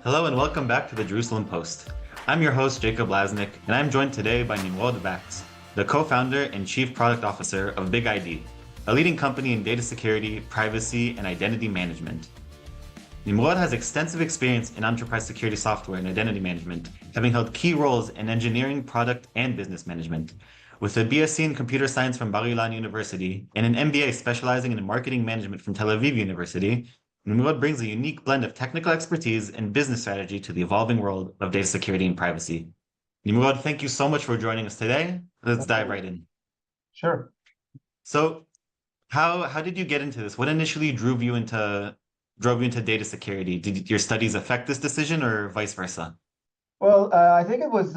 Hello and welcome back to the Jerusalem Post. I'm your host, Jake Laznik, and I'm joined today by Nimrod Vax, the co-founder and chief product officer of BigID, a leading company in data security, privacy, and identity management. Nimrod has extensive experience in enterprise security software and identity management, having held key roles in engineering, product, and business management. With a BSc in computer science from Bar-Ilan University and an MBA specializing in marketing management from Tel Aviv University, Nimrod brings a unique blend of technical expertise and business strategy to the evolving world of data security and privacy. Nimrod, thank you so much for joining us today. Let's dive right in. Sure. So, how did you get into this? What initially drove you into data security? Did your studies affect this decision, or vice versa? Well, I think it was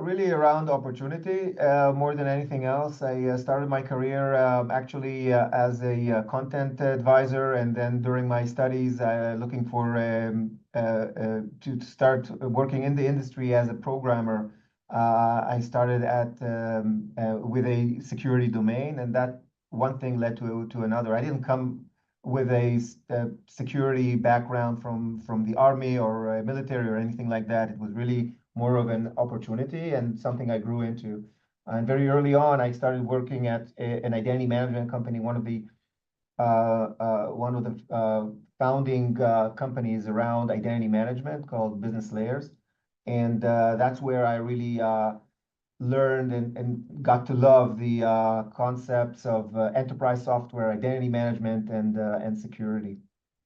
really around opportunity more than anything else. I started my career actually as a content advisor, and then during my studies, looking for to start working in the industry as a programmer. I started with a security domain, and that one thing led to another. I didn't come with a security background from the army or military or anything like that. It was really more of an opportunity and something I grew into. And very early on, I started working at an identity management company, one of the founding companies around identity management called Business Layers. And that's where I really learned and got to love the concepts of enterprise software, identity management, and security.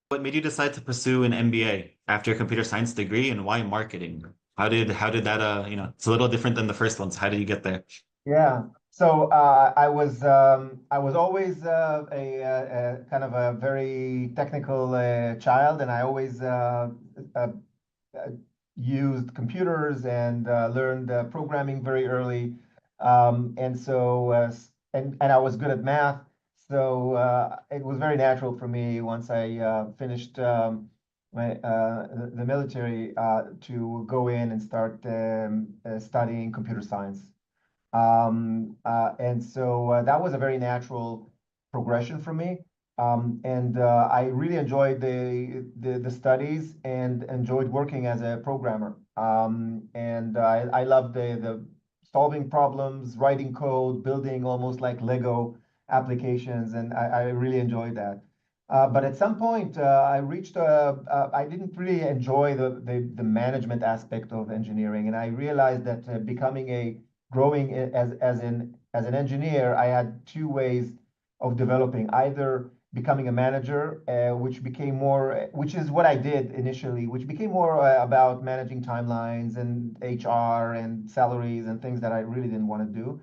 What made you decide to pursue an MBA after a computer science degree, and why marketing? How did that it's a little different than the first one. So how did you get there? Yeah. So I was always a kind of a very technical child, and I always used computers and learned programming very early. And so and I was good at math. So it was very natural for me once I finished the military to go in and start studying computer science. And so that was a very natural progression for me. And I really enjoyed the studies and enjoyed working as a programmer. And I loved the solving problems, writing code, building almost like Lego applications, and I really enjoyed that. But at some point, I didn't really enjoy the management aspect of engineering, and I realized that growing as an engineer, I had two ways of developing: either becoming a manager, which is what I did initially, which became more about managing timelines and HR and salaries and things that I really didn't want to do,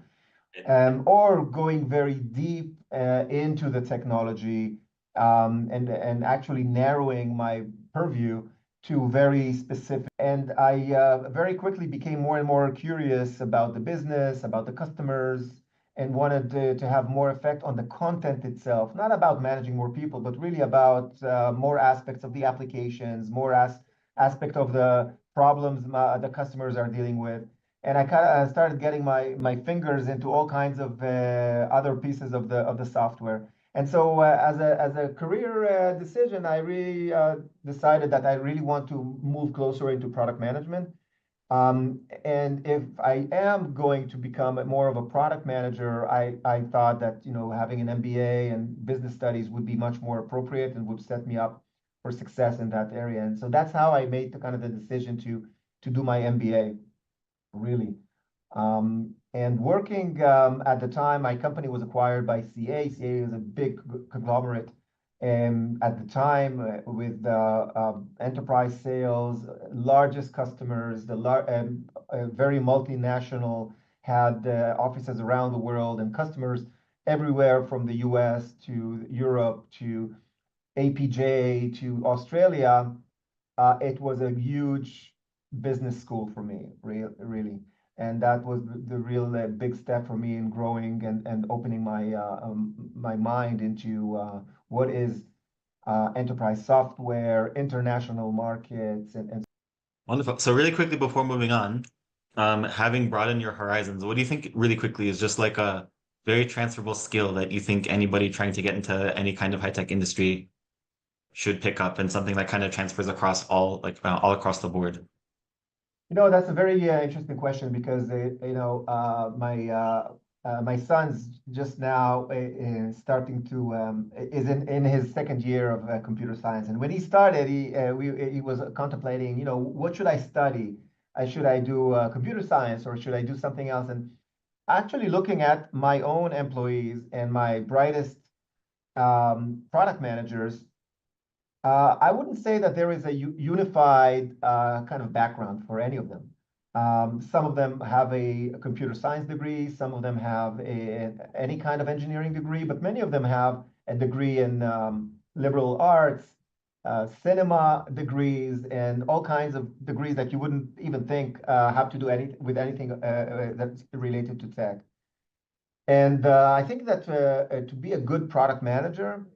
or going very deep into the technology, and actually narrowing my purview to very specific. And I very quickly became more and more curious about the business, about the customers, and wanted to have more effect on the content itself, not about managing more people, but really about more aspects of the applications, more aspect of the problems the customers are dealing with. And I kind of started getting my fingers into all kinds of other pieces of the software. And so as a career decision, I really decided that I really want to move closer into product management. And if I am going to become more of a product manager, I thought that having an MBA and business studies would be much more appropriate and would set me up for success in that area. And so that's how I made the decision to do my MBA, really. And working at the time, my company was acquired by CA. CA is a big conglomerate. At the time, with enterprise sales, largest customers, very multinational, had offices around the world and customers everywhere from the US to Europe to APJ to Australia. It was a huge business school for me, really. And that was the real big step for me in growing and opening my mind into what is enterprise software, international markets, and Wonderful. So really quickly before moving on, having broadened your horizons, what do you think really quickly is just like a very transferable skill that you think anybody trying to get into any kind of high-tech industry should pick up and something that kind of transfers across all across the board? That's a very interesting question because my son's just now starting to is in his second year of computer science, and when he started, he was contemplating, what should I study? Should I do computer science or should I do something else? And actually, looking at my own employees and my brightest product managers, I wouldn't say that there is a unified kind of background for any of them. Some of them have a computer science degree, some of them have any kind of engineering degree, but many of them have a degree in liberal arts, cinema degrees, and all kinds of degrees that you wouldn't even think have to do with anything that's related to tech. And I think that to be a good product manager,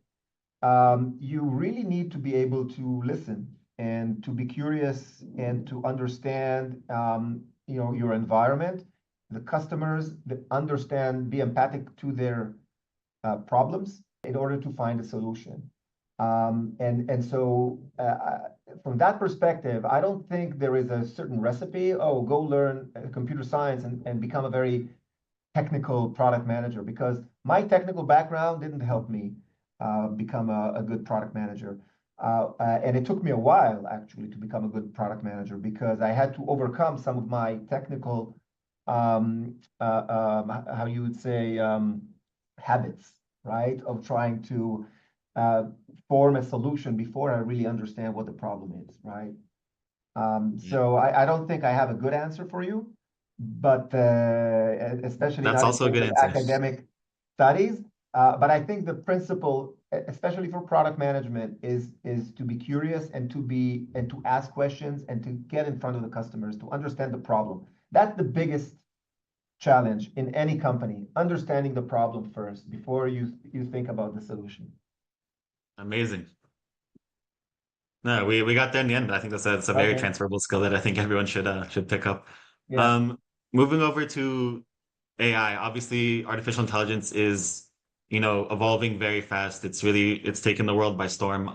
you really need to be able to listen and to be curious and to understand, your environment, the customers, be empathic to their problems in order to find a solution. So from that perspective, I don't think there is a certain recipe. Oh, go learn computer science and become a very technical product manager, because my technical background didn't help me become a good product manager. And it took me a while, actually, to become a good product manager because I had to overcome some of my technical, how you would say, habits, right? Of trying to form a solution before I really understand what the problem is, right? So I don't think I have a good answer for you, but especially That's not in also a terms good of answer. academic studies. But I think the principle, especially for product management, is to be curious and to ask questions and to get in front of the customers to understand the problem. That's the biggest challenge in any company, understanding the problem first before you think about the solution. Amazing. No, we got there in the end. I think that's a very Okay. transferable skill that I think everyone should pick up. Yeah. Moving over to AI, obviously artificial intelligence is, evolving very fast. It's taken the world by storm.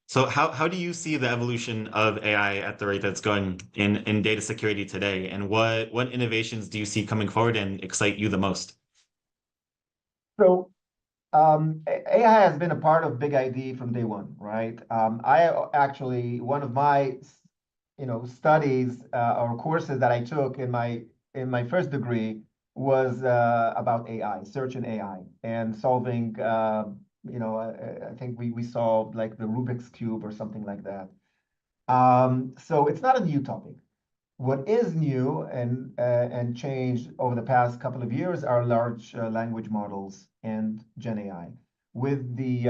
So how do you see the evolution of AI at the rate that's going in data security today? And what innovations do you see coming forward and excite you the most? So AI has been a part of BigID from day one, right? One of my studies or courses that I took in my first degree was about AI, search and AI, and solving. I think we solved like the Rubik's Cube or something like that. So it's not a new topic. What is new and changed over the past couple of years are large language models and Gen AI, with the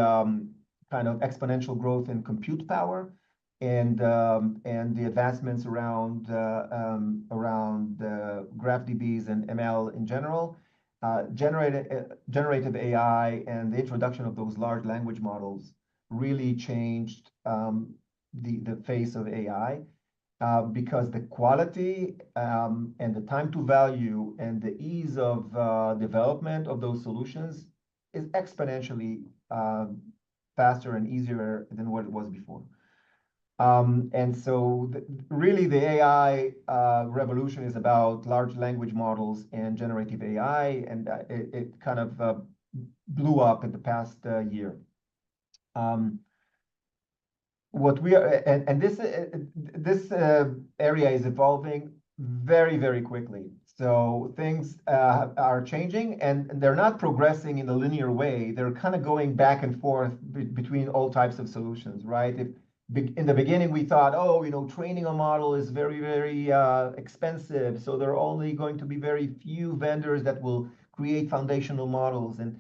kind of exponential growth in compute power and the advancements around GraphDBs and ML in general. Generative AI and the introduction of those large language models really changed the face of AI. Because the quality and the time to value and the ease of development of those solutions is exponentially faster and easier than what it was before. And so really the AI revolution is about large language models and generative AI, and it kind of blew up in the past year. What we are and this area is evolving very, very quickly. So things are changing, and they're not progressing in a linear way. They're kind of going back and forth between all types of solutions, right? In the beginning, we thought, training a model is very, very expensive. So there are only going to be very few vendors that will create foundational models. And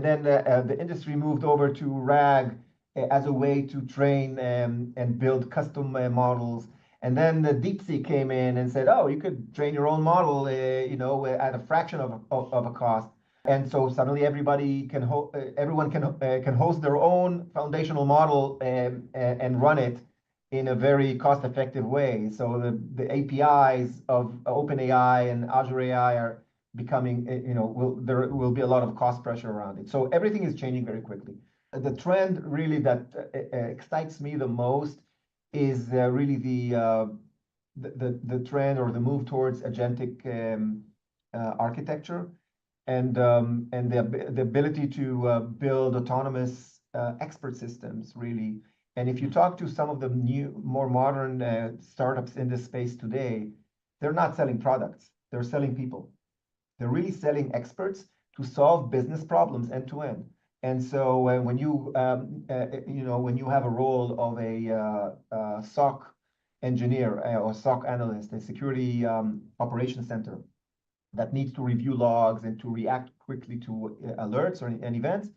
then the industry moved over to RAG as a way to train and build custom models. And then the DeepSeek came in and said, oh, you could train your own model, at a fraction of a cost. And so suddenly everyone can host their own foundational model and run it in a very cost-effective way. So the APIs of OpenAI and Azure AI are becoming, there will be a lot of cost pressure around it. So everything is changing very quickly. the trend really that excites me the most is really the trend or the move towards agentic architecture and the ability to build autonomous expert systems really. And if you talk to some of the new, more modern startups in this space today, they're not selling products, they're selling people. They're really selling experts to solve business problems end to end. And so when you when you have a role of a SOC engineer or SOC analyst, a security operations center that needs to review logs and to react quickly to alerts and events,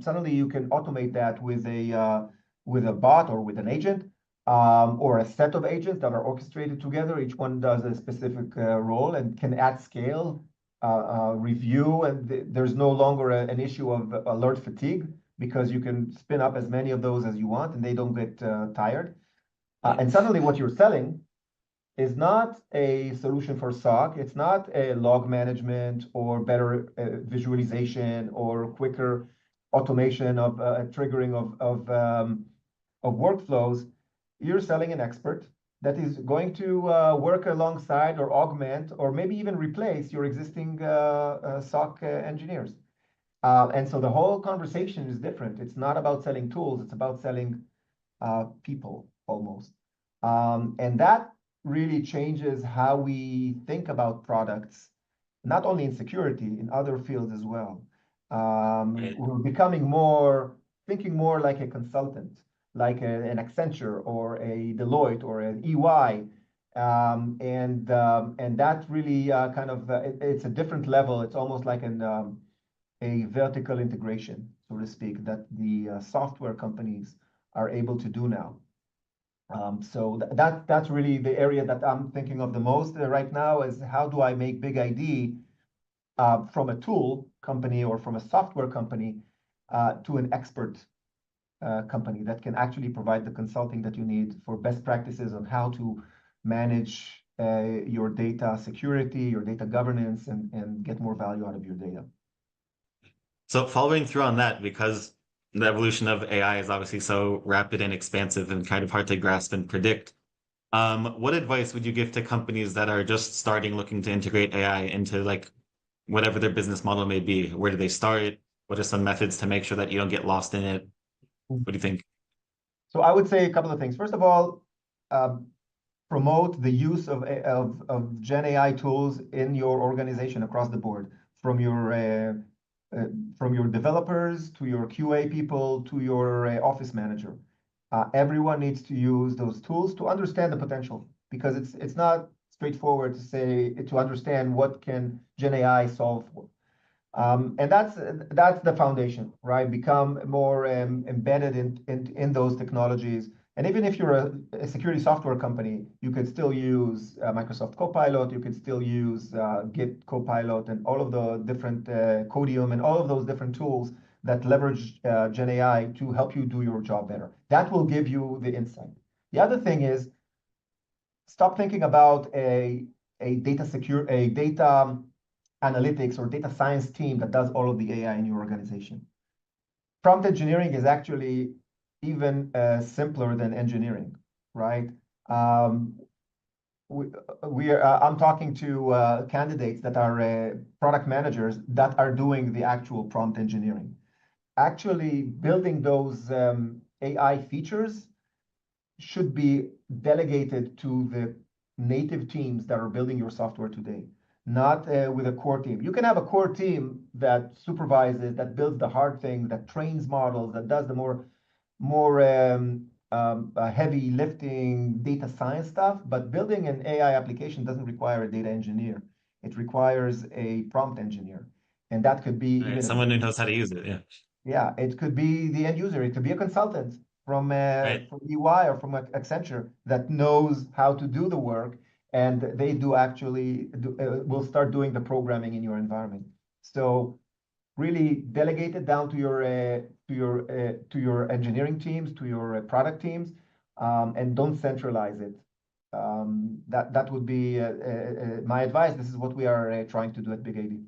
suddenly you can automate that with a bot or with an agent or a set of agents that are orchestrated together. Each one does a specific role and can at scale review, and there's no longer an issue of alert fatigue because you can spin up as many of those as you want and they don't get tired. And suddenly what you're selling is not a solution for SOC. It's not a log management or better visualization or quicker automation of triggering of workflows. You're selling an expert that is going to work alongside or augment or maybe even replace your existing SOC engineers. And so the whole conversation is different. It's not about selling tools, it's about selling people almost. And that really changes how we think about products, not only in security, in other fields as well. We're becoming thinking more like a consultant, like an Accenture or a Deloitte or an EY. And that really it's a different level. It's almost like a vertical integration, so to speak, that the software companies are able to do now. So that's really the area that I'm thinking of the most right now is how do I make BigID from a tool company or from a software company to an expert company that can actually provide the consulting that you need for best practices on how to manage your data security, your data governance, and get more value out of your data. So following through on that, because the evolution of AI is obviously so rapid and expansive and kind of hard to grasp and predict, what advice would you give to companies that are just starting looking to integrate AI into like whatever their business model may be? Where do they start? What are some methods to make sure that you don't get lost in it? What do you think? So I would say a couple of things. First of all, promote the use of Gen AI tools in your organization across the board, from your developers to your QA people to your office manager. Everyone needs to use those tools to understand the potential, because it's not straightforward to understand what can Gen AI solve for. And that's the foundation, right? Become more embedded in those technologies. And even if you're a security software company, you could still use Microsoft Copilot, you could still use Git Copilot and all of the different Codium and all of those different tools that leverage Gen AI to help you do your job better. That will give you the insight. The other thing is stop thinking about a data analytics or data science team that does all of the AI in your organization. Prompt engineering is actually even simpler than engineering, right? I'm talking to candidates that are product managers that are doing the actual prompt engineering. Actually building those AI features should be delegated to the native teams that are building your software today, not with a core team. You can have a core team that supervises, that builds the hard things, that trains models, that does the more heavy lifting data science stuff, but building an AI application doesn't require a data engineer. It requires a prompt engineer. And that could be even someone who knows how to use it, yeah. Yeah, it could be the end user. It could be a consultant from EY or from Accenture that knows how to do the work, and they will start doing the programming in your environment. So really delegate it down to your engineering teams, to your product teams, and don't centralize it. That would be my advice. This is what we are trying to do at BigID.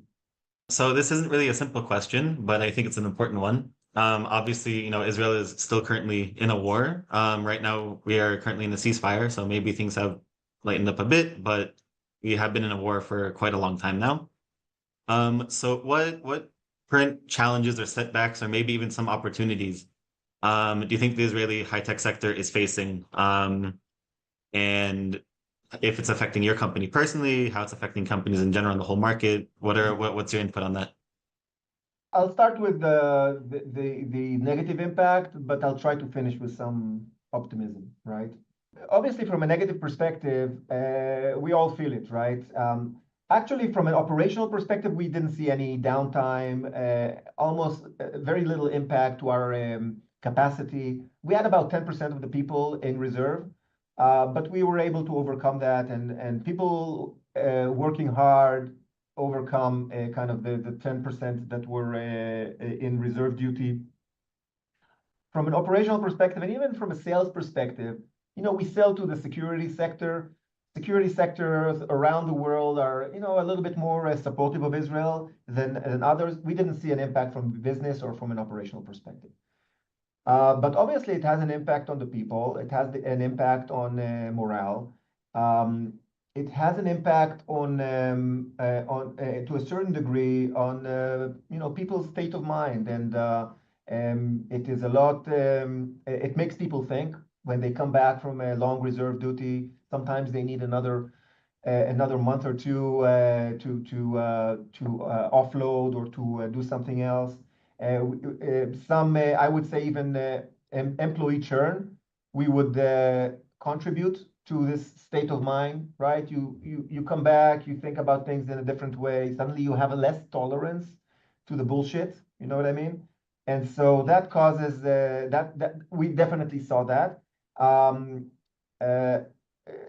So this isn't really a simple question, but I think it's an important one. Obviously, Israel is still currently in a war. Right now, we are currently in a ceasefire, so maybe things have lightened up a bit, but we have been in a war for quite a long time now. So what current challenges or setbacks, or maybe even some opportunities, do you think the Israeli high-tech sector is facing? And if it's affecting your company personally, how it's affecting companies in general in the whole market, what's your input on that? I'll start with the negative impact, but I'll try to finish with some optimism, right? Obviously, from a negative perspective, we all feel it, right? Actually, from an operational perspective, we didn't see any downtime, almost very little impact to our capacity. We had about 10% of the people in reserve, but we were able to overcome that, and people working hard overcome kind of the 10% that were in reserve duty. From an operational perspective, and even from a sales perspective, we sell to the security sector. Security sectors around the world are, a little bit more supportive of Israel than others. We didn't see an impact from business or from an operational perspective. But obviously, it has an impact on the people. It has an impact on morale. It has an impact on to a certain degree on people's state of mind, and it is a lot. It makes people think when they come back from a long reserve duty. Sometimes they need another month or two to offload or to do something else. Some, I would say, even employee churn, we would contribute to this state of mind, right? You come back, you think about things in a different way. Suddenly, you have a less tolerance to the bullshit. You know what I mean? And so that causes that we definitely saw that.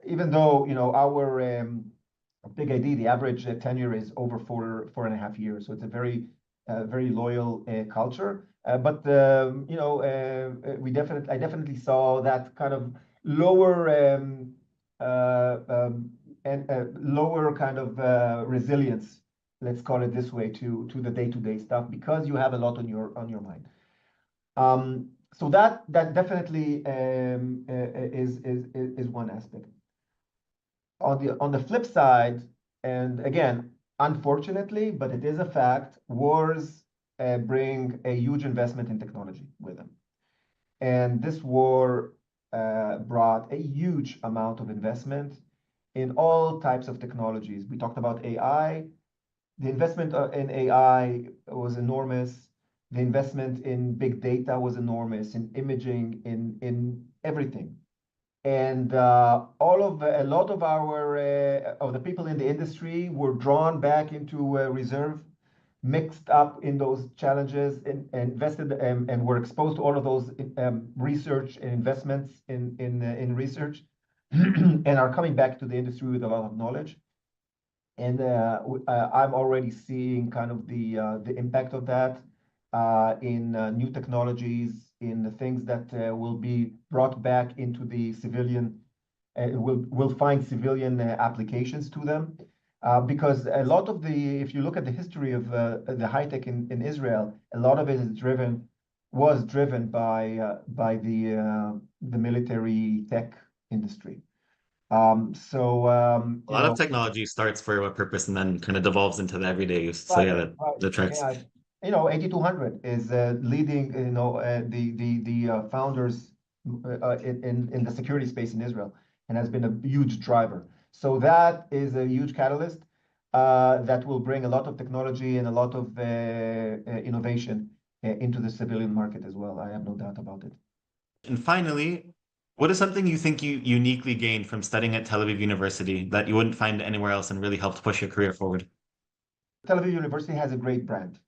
Even though our BigID, the average tenure is over 4.5 years, so it's a very loyal culture. But I definitely saw that kind of lower lower kind of resilience, let's call it this way, to the day-to-day stuff, because you have a lot on your mind. So that definitely is one aspect. On the flip side, and again, unfortunately, but it is a fact, wars bring a huge investment in technology with them. And this war brought a huge amount of investment in all types of technologies. We talked about AI. The investment in AI was enormous. The investment in big data was enormous, in imaging, in everything. And a lot of the people in the industry were drawn back into reserve, mixed up in those challenges, and invested and were exposed to all of those research and investments in research, and are coming back to the industry with a lot of knowledge. And I'm already seeing kind of the impact of that in new technologies, in the things that will be brought back into the civilian, will find civilian applications to them. Because a lot of if you look at the history of the high tech in Israel, a lot of it was driven by the military tech industry. A lot of technology starts for a purpose and then kind of devolves into the everyday use. So yeah, that tracks. Yeah, 8200 is leading, the founders in the security space in Israel, and has been a huge driver. So that is a huge catalyst that will bring a lot of technology and a lot of innovation into the civilian market as well. I have no doubt about it. And finally, what is something you think you uniquely gained from studying at Tel Aviv University that you wouldn't find anywhere else and really helped push your career forward? Tel Aviv University has a great brand,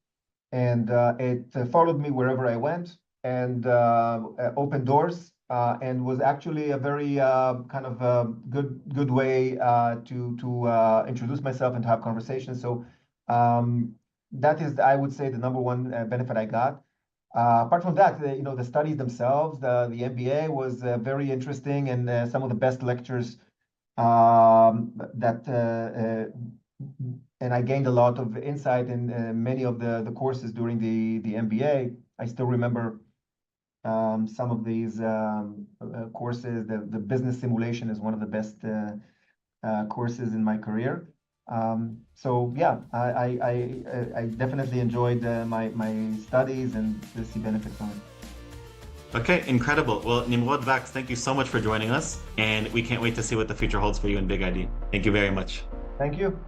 and it followed me wherever I went, and opened doors, and was actually a very kind of good way to introduce myself and to have conversations. So that is, I would say, the number one benefit I got. Apart from that, the studies themselves, the MBA was very interesting, and some of the best lectures and I gained a lot of insight in many of the courses during the MBA. I still remember some of these courses. The business simulation is one of the best courses in my career. So yeah, I definitely enjoyed my studies and see benefit from it. Okay, incredible. Well, Nimrod Vax, thank you so much for joining us, and we can't wait to see what the future holds for you in BigID. Thank you very much. Thank you.